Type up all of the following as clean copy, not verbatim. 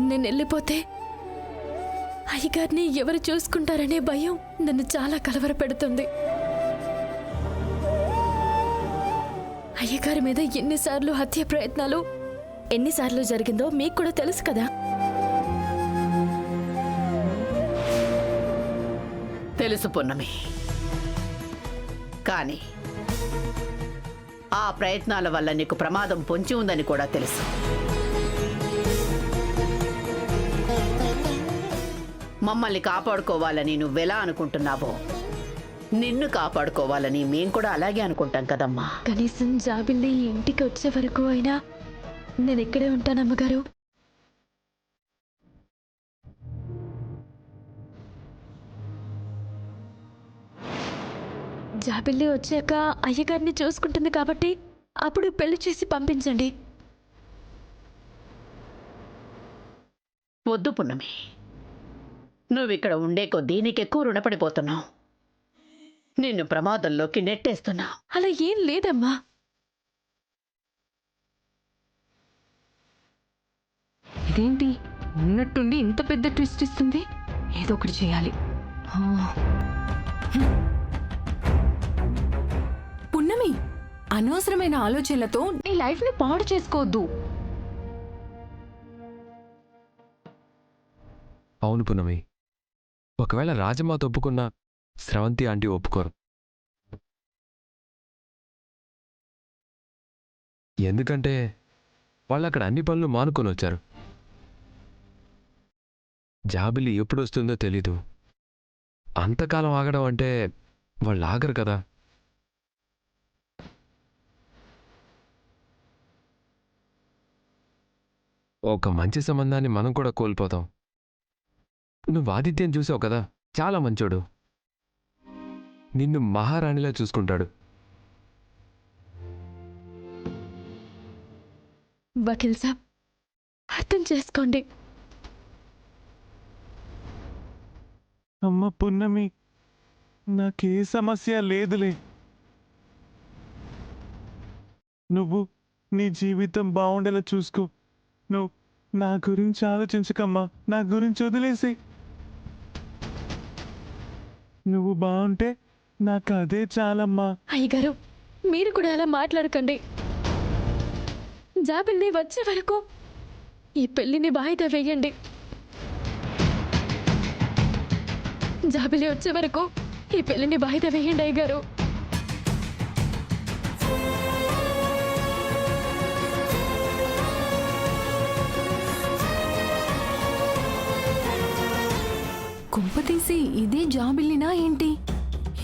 నేను వెళ్ళిపోతే అయ్యగారిని ఎవరు చూసుకుంటారనే భయం నన్ను చాలా కలవరపెడుతుంది. అయ్యగారి మీద ఎన్నిసార్లు హత్య ప్రయత్నాలు ఎన్నిసార్లు జరిగిందో మీకు కూడా తెలుసు కదా. తెలుసు పున్నమి, కానీ ఆ ప్రయత్నాల వల్ల నీకు ప్రమాదం పొంచి ఉందని కూడా తెలుసు. మమ్మల్ని కాపాడుకోవాలని నువ్వెలా అనుకుంటున్నావో నిన్ను కాపాడుకోవాలని మేం కూడా అలాగే అనుకుంటాం కదమ్మా. కనీసం జాబిల్లి ఇంటికి వచ్చే వరకు అయినా నేను ఇక్కడే ఉంటానమ్మగారు. జాబిల్లి వచ్చాక అయ్యగారిని చూసుకుంటుంది కాబట్టి అప్పుడు పెళ్లి చేసి పంపించండి. వద్దు పున్నమి, నువ్విక్కడ ఉండే కొద్దీ నీకెక్కువ రుణపడిపోతున్నావు. నిన్ను ప్రమాదంలోకి నెట్టేస్తున్నావు. అలా ఏం లేదమ్మా. ఇదేంటి ఉన్నట్టుండి ఇంత పెద్ద ట్విస్ట్ ఇస్తుంది? ఏదో ఒకటి చేయాలి. పున్నమి, అనవసరమైన ఆలోచనలతో నీ లైఫ్ ని పాడు చేసుకోవద్దు. అవును పున్నమి, ఒకవేళ రాజమాత ఒప్పుకున్నా స్రవంతి ఆంటీ ఒప్పుకోరు. ఎందుకంటే వాళ్ళు అక్కడ అన్ని పనులు మానుకొని వచ్చారు. జాబిలి ఎప్పుడు వస్తుందో తెలీదు. అంతకాలం ఆగడం అంటే వాళ్ళు ఆగరు కదా. ఒక మంచి సంబంధాన్ని మనం కూడా కోల్పోతాం. నువ్వు ఆదిత్యం చూసావు కదా, చాలా మంచోడు. నిన్ను మహారాణిలా చూసుకుంటాడు. వకీల్ సాబ్, అర్థం చేసుకోండి. అమ్మ పున్నమి, నాకే సమస్య లేదులే. నువ్వు నీ జీవితం బాగుండేలా చూసుకో. నువ్వు నా గురించి ఆలోచించకమ్మా, నా గురించి వదిలేసి. నువ్వు బాగుంటే నాకు అదే చాలమ్మా. అయ్యగారు, మీరు కూడా అలా మాట్లాడకండి. జాబిల్లి వచ్చే వరకు ఈ పెళ్లిని వాయిదా వేయండి. జాబిల్లి వచ్చే వరకు ఈ పెళ్లిని వాయిదా వేయండి అయ్యగారు. కుంపతీసి ఇదే జాబిల్లినా ఏంటి?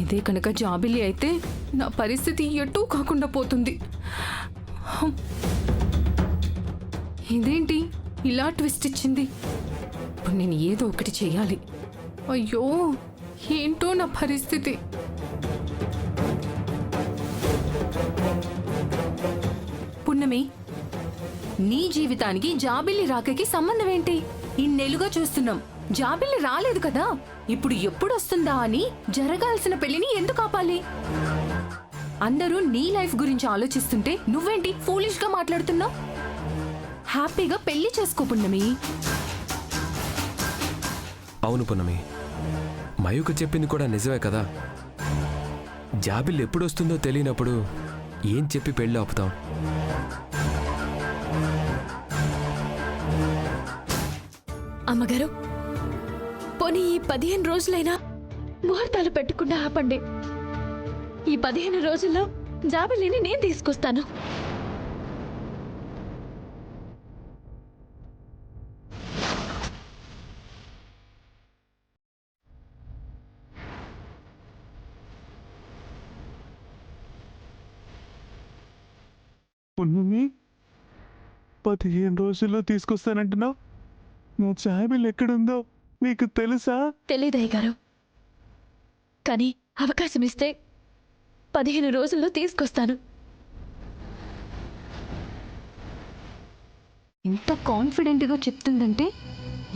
ఇదే కనుక జాబిల్లి అయితే నా పరిస్థితి ఎటూ కాకుండా పోతుంది. ఇదేంటి ఇలా ట్విస్ట్ ఇచ్చింది? ఇప్పుడు నేను ఏదో ఒకటి చెయ్యాలి. అయ్యో, ఏంటో నా పరిస్థితి. పున్నమి, నీ జీవితానికి జాబిల్లి రాకకి సంబంధం ఏంటి? ఇన్నేళ్లుగా చూస్తున్నాం, జాబిల్లి రాలేదు కదా. ఇప్పుడు ఎప్పుడు వస్తుందా అని జరగాల్సిన పెళ్లిని ఎందుకు ఆపాలి? అందరూ నీ లైఫ్ గురించి ఆలోచిస్తుంటే నువ్వేంటి ఫూలిష్ గా మాట్లాడుతున్నావు? హ్యాపీగా పెళ్లి చేసుకో పున్నమి. అవును పున్నమి, మయూక చెప్పింది కూడా నిజమే కదా. జాబిల్ ఎప్పుడొస్తుందో తెలియనప్పుడు ఏం చెప్పి పెళ్ళి ఆపుతాం? అమ్మగారు, పోనీ ఈ 15 రోజులైనా ముహూర్తాలు పెట్టకుండా ఆపండి. ఈ 15 రోజుల్లో జాబిల్లిని నేను తీసుకొస్తాను. పున్నమి, 15 రోజుల్లో తీసుకొస్తానంటున్నావు. నా జాబిల్ ఎక్కడుందో నీకు తెలుసా? తెలీదయ్య గారు, కానీ అవకాశం ఇస్తే 15 రోజుల్లో తీసుకొస్తాను. ఇంత కాన్ఫిడెంట్గా చెప్తుందంటే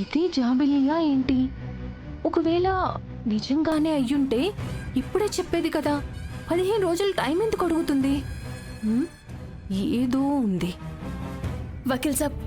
ఇదే జాబిల్లియా ఏంటి? ఒకవేళ నిజంగానే అయ్యుంటే ఇప్పుడే చెప్పేది కదా. 15 రోజులు టైం ఎందుకు అడుగుతుంది? ఏదో ఉంది. వకీల్ సాబ్,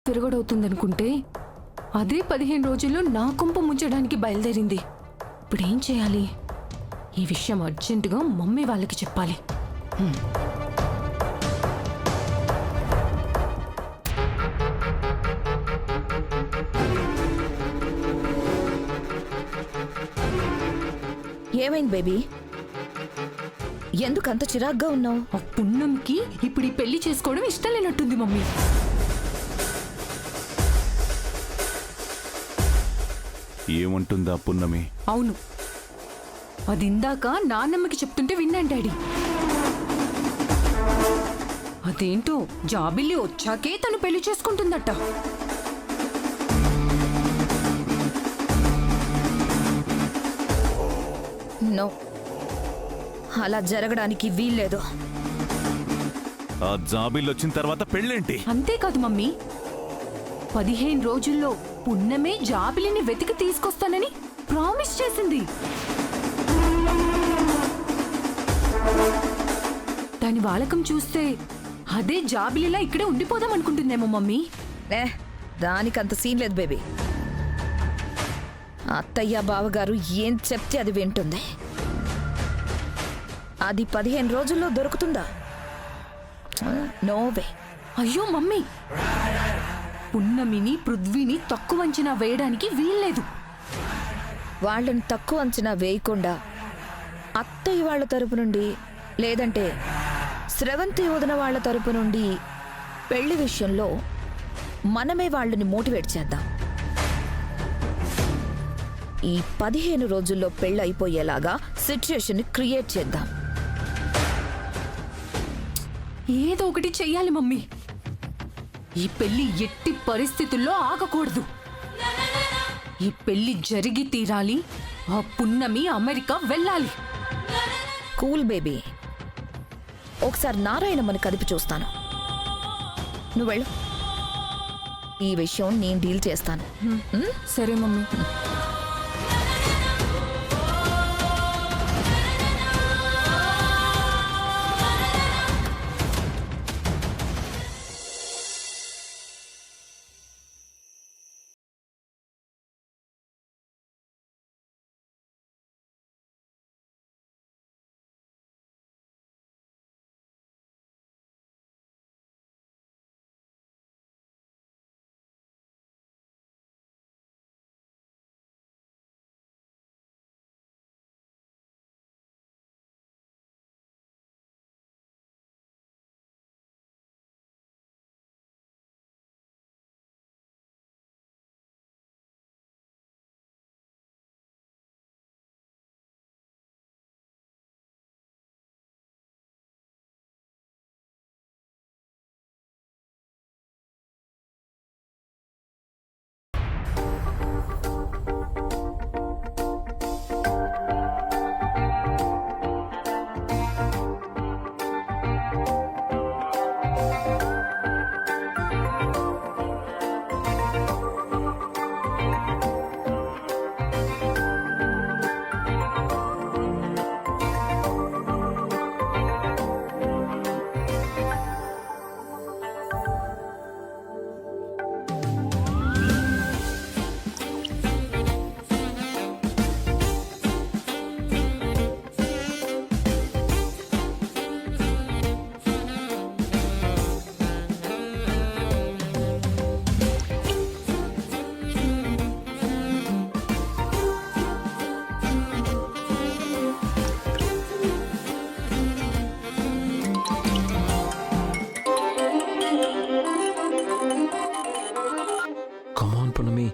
తిరగడవుతుందనుకుంటే అదే 15 రోజుల్లో నా కుంప ముంచడానికి బయలుదేరింది. ఇప్పుడేం చేయాలి? ఈ విషయం అర్జెంటుగా మమ్మీ వాళ్ళకి చెప్పాలి. ఏమైంది బేబీ? ఎందుకంత చిరాగ్గా ఉన్నావు? ఆ పున్నంకి ఇప్పుడు ఈ పెళ్లి చేసుకోవడం ఇష్టం లేనట్టుంది మమ్మీ. ఏమంటుందా పున్నమి? అవును, అది ఇందాక నాన్నమ్మకి చెప్తుంటే విన్నాను డాడీ. అదేంటో జాబిల్లి వచ్చాకే తను పెళ్లి చేసుకుంటుందట. నో, అలా జరగడానికి వీల్లేదు. ఆ జాబిల్ వచ్చిన తర్వాత పెళ్ళేంటి? అంతేకాదు మమ్మీ, 15 రోజుల్లో పున్నమే జాబిలిని వెతికి తీసుకొస్తానని ప్రామిస్ చేసింది. దాని వాలకం చూస్తే అదే జాబిలిలా ఇక్కడే ఉండిపోదాం అనుకుంటుందేమో మమ్మీ. దానికంత సీన్ లేదు బేబీ. అత్తయ్య బావగారు ఏం చెప్తే అది వింటుంది. అది 15 రోజుల్లో దొరుకుతుందా? నోవే. అయ్యో మమ్మీ, పున్నమిని పృథ్వీని తక్కువ అంచనా వేయడానికి వీల్లేదు. వాళ్ళని తక్కువ అంచనా వేయకుండా అత్తయ్య వాళ్ళ తరపు నుండి, లేదంటే స్రవంతి వదిన వాళ్ళ తరపు నుండి పెళ్లి విషయంలో మనమే వాళ్ళని మోటివేట్ చేద్దాం. ఈ 15 రోజుల్లో పెళ్ళి అయిపోయేలాగా సిచ్యుయేషన్ క్రియేట్ చేద్దాం. ఏదో ఒకటి చెయ్యాలి మమ్మీ. ఈ పెళ్లి ఎట్టి పరిస్థితుల్లో ఆగకూడదు. ఈ పెళ్లి జరిగి తీరాలి. ఆ పున్నమి అమెరికా వెళ్ళాలి. కూల్ బేబీ, ఒకసారి నారాయణమ్మని కదిపి చూస్తాను. నువ్వు వెళ్ళు, ఈ విషయం నేను డీల్ చేస్తాను. సరే మమ్మీ.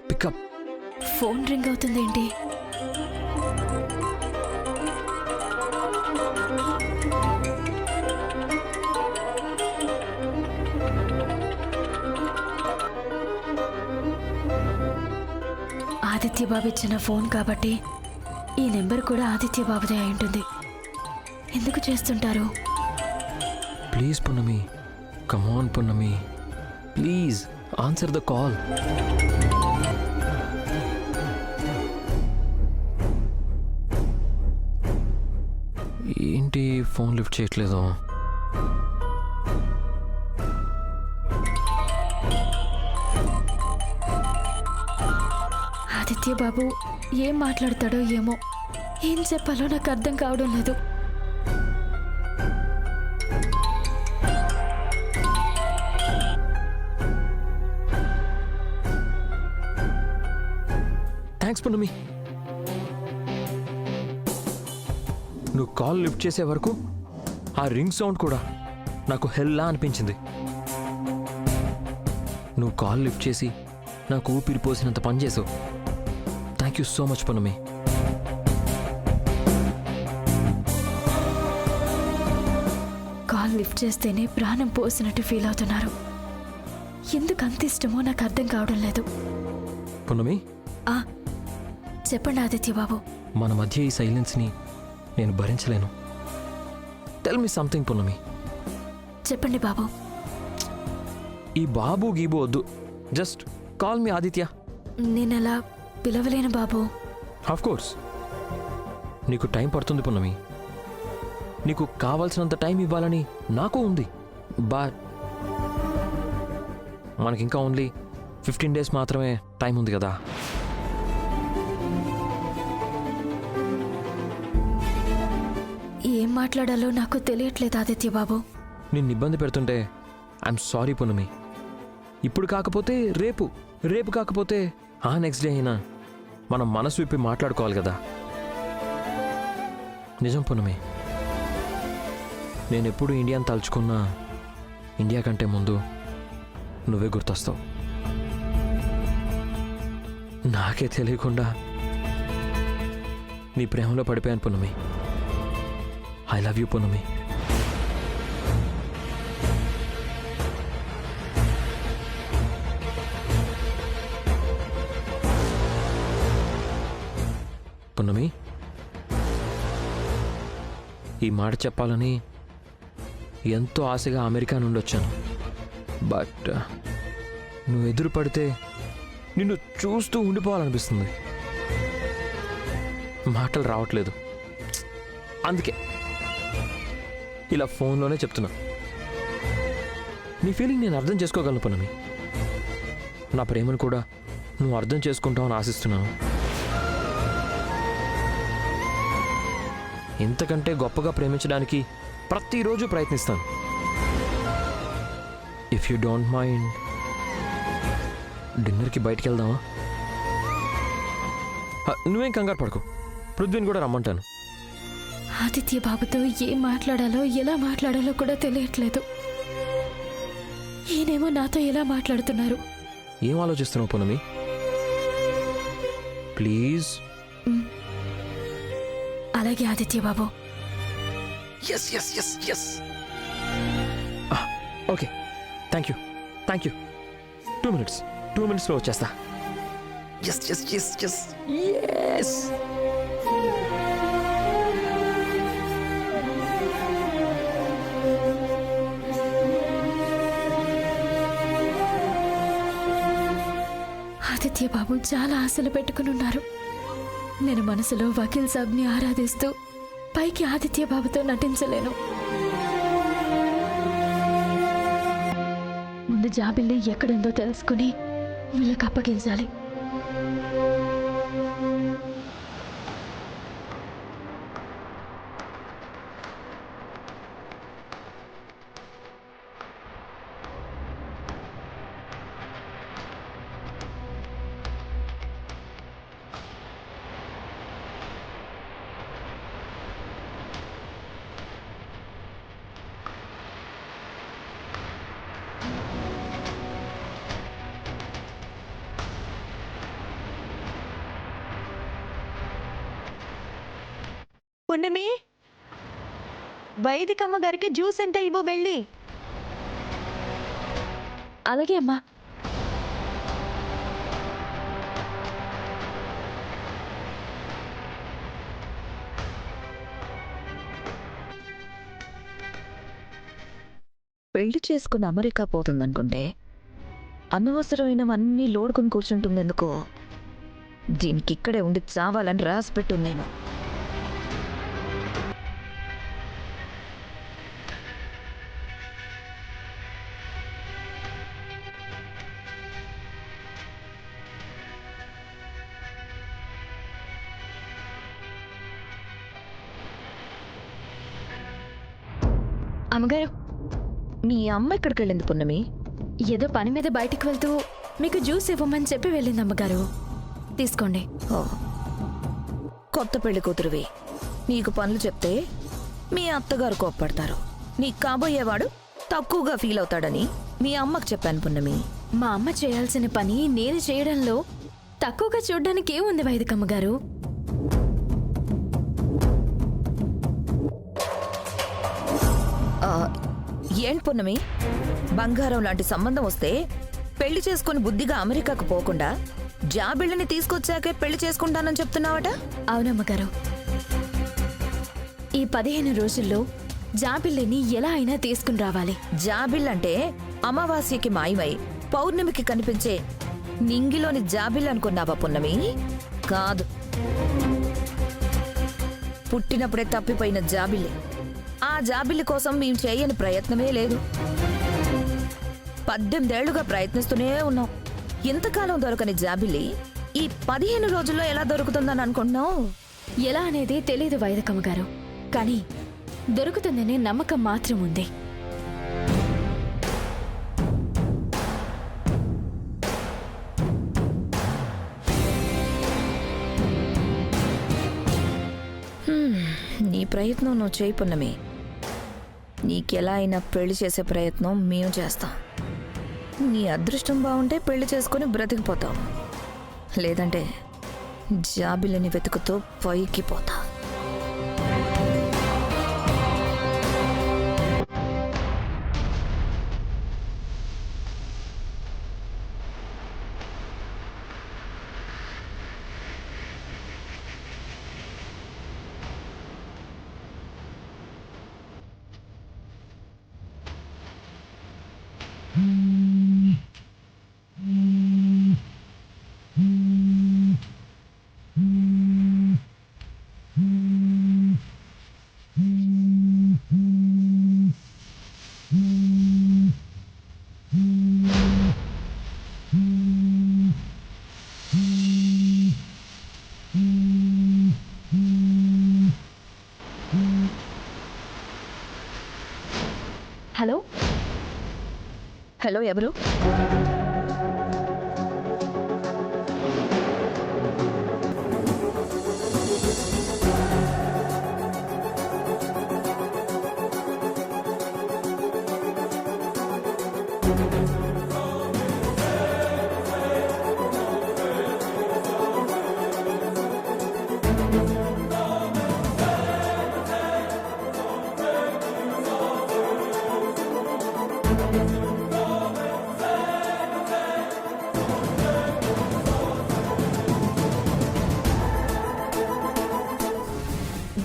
పికప్. ఫోన్ రింగ్ అవుతుందేంటి? ఆదిత్య బాబు ఇచ్చిన ఫోన్ కాబట్టి ఈ నెంబర్ కూడా ఆదిత్య బాబుదే అయి ఉంటుంది. ఎందుకు చేస్తుంటారు? ప్లీజ్ పున్నమి, కమ్ ఆన్ పున్నమి, ప్లీజ్ ఆన్సర్ ద కాల్. ఏంటి ఫోన్ లిఫ్ట్ చేయట్లేదు? ఆదిత్య బాబు ఏం మాట్లాడతాడో ఏమో, ఏం చెప్పాలో నాకు అర్థం కావడం లేదు. థ్యాంక్స్ పున్నమి. నువ్వు కాల్ లిఫ్ట్ చేసే వరకు ఆ రింగ్ సౌండ్ కూడా నాకు హెల్లా అనిపించింది. నువ్వు కాల్ లిఫ్ట్ చేసి నాకు ఊపిరి పోసినంత పని చేసావు. థ్యాంక్ యూ సో మచ్ పున్నమి. కాల్ లిఫ్ట్ చేస్తేనే ప్రాణం పోసినట్టు ఫీల్ అవుతున్నారు. ఎందుకు అంత ఇష్టమో నాకు అర్థం కావడం లేదు. పున్నమి, ఆ, చెప్పండి ఆదిత్య బాబు. మన మధ్య ఈ సైలెన్స్ని నేను భరించలేను. టెల్ మీ సంథింగ్ పున్నమి. చెప్పండి బాబు. ఈ బాబు గీబు వద్దు, జస్ట్ కాల్ మీ ఆదిత్య. నేనలా పిలవలేను బాబు. ఆఫ్ కోర్స్ నీకు టైం పడుతుంది పున్నమి. నీకు కావాల్సినంత టైం ఇవ్వాలని నాకు ఉంది. బట్ మనకింకా ఓన్లీ 15 days మాత్రమే టైం ఉంది కదా. ఏం మాట్లాడాలో నాకు తెలియట్లేదు ఆదిత్య బాబు. నిన్ను ఇబ్బంది పెడుతుంటే ఐఎమ్ సారీ పున్నమి. ఇప్పుడు కాకపోతే రేపు, రేపు కాకపోతే ఆ నెక్స్ట్ డే అయినా మనం మనసు విప్పి మాట్లాడుకోవాలి కదా. నిజం పున్నమి, నేను ఎప్పుడు ఇండియాని తలుచుకున్నా ఇండియా కంటే ముందు నువ్వే గుర్తొస్తావు. నాకే తెలియకుండా నీ ప్రేమలో పడిపోయాను పున్నమి. ఐ లవ్ యూ పున్నమి. పున్నమి, ఈ మాట చెప్పాలని ఎంతో ఆశగా అమెరికా నుండి వచ్చాను. బట్ నువ్వు ఎదురు పడితే నిన్ను చూస్తూ ఉండిపోవాలనిపిస్తుంది. మాటలు రావట్లేదు. అందుకే ఇలా ఫోన్లోనే చెప్తున్నా. నీ ఫీలింగ్ నేను అర్థం చేసుకోగలను పున్నమి. నా ప్రేమను కూడా నువ్వు అర్థం చేసుకుంటావని ఆశిస్తున్నాను. ఇంతకంటే గొప్పగా ప్రేమించడానికి ప్రతిరోజు ప్రయత్నిస్తాను. ఇఫ్ యూ డోంట్ మైండ్ డిన్నర్కి బయటికి వెళ్దామా? నువ్వేం కంగారు పడుకో, పృథ్వీని కూడా రమ్మంటాను. ఆదిత్య బాబుతో ఏం మాట్లాడాలో ఎలా మాట్లాడాలో కూడా తెలియట్లేదు. ఈయనేమో నాతో ఎలా మాట్లాడుతున్నారు. ఏం ఆలోచిస్తున్నావు పున్నమి? ప్లీజ్. అలాగే ఆదిత్య బాబు. Yes yes yes yes. Okay, thank you, thank you. 2 minutes, 2 minutesలో వచ్చేస్తా. Yes yes yes yes yes. Aditya బాబు చాలా ఆశలు పెట్టుకుని ఉన్నారు. నేను మనసులో వకీల్ సాబ్ని ఆరాధిస్తూ పైకి ఆదిత్య బాబుతో నటించలేను. ముందు జాబిల్లి ఎక్కడుందో తెలుసుకుని వీళ్ళకి అప్పగించాలి. పున్నమి, వైదికమ్మ గారికి జ్యూస్ ఎంత ఇవ్వు వెళ్ళి. అలాగే అమ్మా. పెళ్లి చేసుకుని అమెరికా పోతుందనుకుంటే అనవసరమైనవన్నీ లోడుకొని కూర్చుంటుందెందుకు? దీనికి ఇక్కడే ఉండి చావాలని రాసిపెట్టు. నేను అమ్మగారు, మీ అమ్మ ఎక్కడికి వెళ్ళింది పున్నమి? ఏదో పని మీద బయటికి వెళ్తూ మీకు జ్యూస్ ఇవ్వమని చెప్పి వెళ్ళింది అమ్మగారు. తీసుకోండి. ఓ, కొత్త పెళ్లి కూతురువి, నీకు పనులు చెప్తే మీ అత్తగారు కోప్పడతారు. నీకు కాబోయేవాడు తక్కువగా ఫీల్ అవుతాడని మీ అమ్మకు చెప్పాను పున్నమి. మా అమ్మ చేయాల్సిన పని నేను చేయడంలో తక్కువగా చూడ్డానికి ఏముంది వైదికమ్మ గారు? ఏంటి పున్నమి, బంగారం లాంటి సంబంధం వస్తే పెళ్లి చేసుకుని బుద్ధిగా అమెరికాకు పోకుండా జాబిళ్ళని తీసుకొచ్చాకే పెళ్లి చేసుకుంటానని చెప్తున్నావట? అవునమ్మగారు, ఈ 15 రోజుల్లో జాబిల్లిని ఎలా అయినా తీసుకుని రావాలి. జాబిళ్ళంటే అమావాస్యకి మాయమై పౌర్ణమికి కనిపించే నింగిలోని జాబిల్ అనుకున్నావా పున్నమి? కాదు, పుట్టినప్పుడే తప్పిపోయిన జాబిల్లి. ఆ జాబిల్లి కోసం మేము చేయని ప్రయత్నమే లేదు. 18 ఏళ్లుగా ప్రయత్నిస్తూనే ఉన్నాం. ఇంతకాలం దొరకని జాబిల్లి ఈ 15 రోజుల్లో ఎలా దొరుకుతుందని అనుకుంటున్నావు? ఎలా అనేది తెలియదు వైదికమ్మ గారు, కానీ దొరుకుతుందనే నమ్మకం మాత్రం ఉంది. నీ ప్రయత్నం నువ్వు చేయి పున్నమి. నీకెలా అయినా పెళ్లి చేసే ప్రయత్నం మేము చేస్తాం. నీ అదృష్టం బాగుంటే పెళ్లి చేసుకుని బ్రతికిపోతావు, లేదంటే జాబిలిని వెతుకుతూ పైకి పోతావు. హలో హలో, ఎవరు?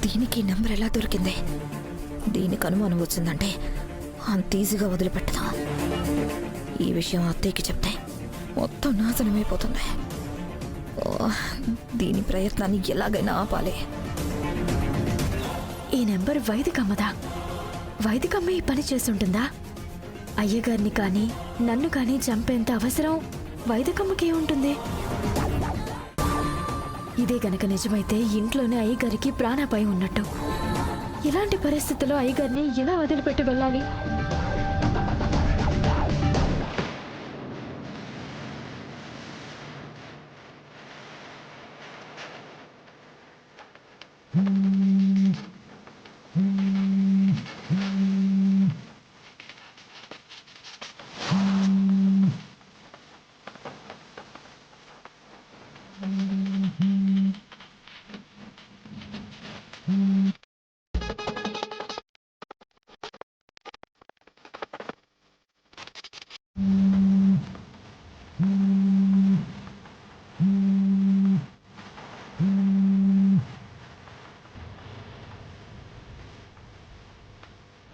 దీనికి నెంబర్ ఎలా దొరికింది? దీనికి అనుమానం వచ్చిందంటే అంత ఈజీగా వదిలిపెట్టదు. ఈ విషయం అత్తయ్యకి చెప్తే మొత్తం నాశనమైపోతుంది. దీని ప్రయత్నాన్ని ఎలాగైనా ఆపాలి. ఈ నెంబర్ వైదికమ్మదా? వైదికమ్మ ఈ పని చేస్తుంటుందా? అయ్యగారిని కానీ నన్ను కానీ చంపేంత అవసరం వైదికమ్మకే ఉంటుంది. ఇదే గనక నిజమైతే ఇంట్లోనే అయ్యగారికి ప్రాణాపాయం ఉన్నట్టు. ఇలాంటి పరిస్థితుల్లో అయ్యగారిని ఎలా వదిలిపెట్టి వెళ్ళాలి? Hmm.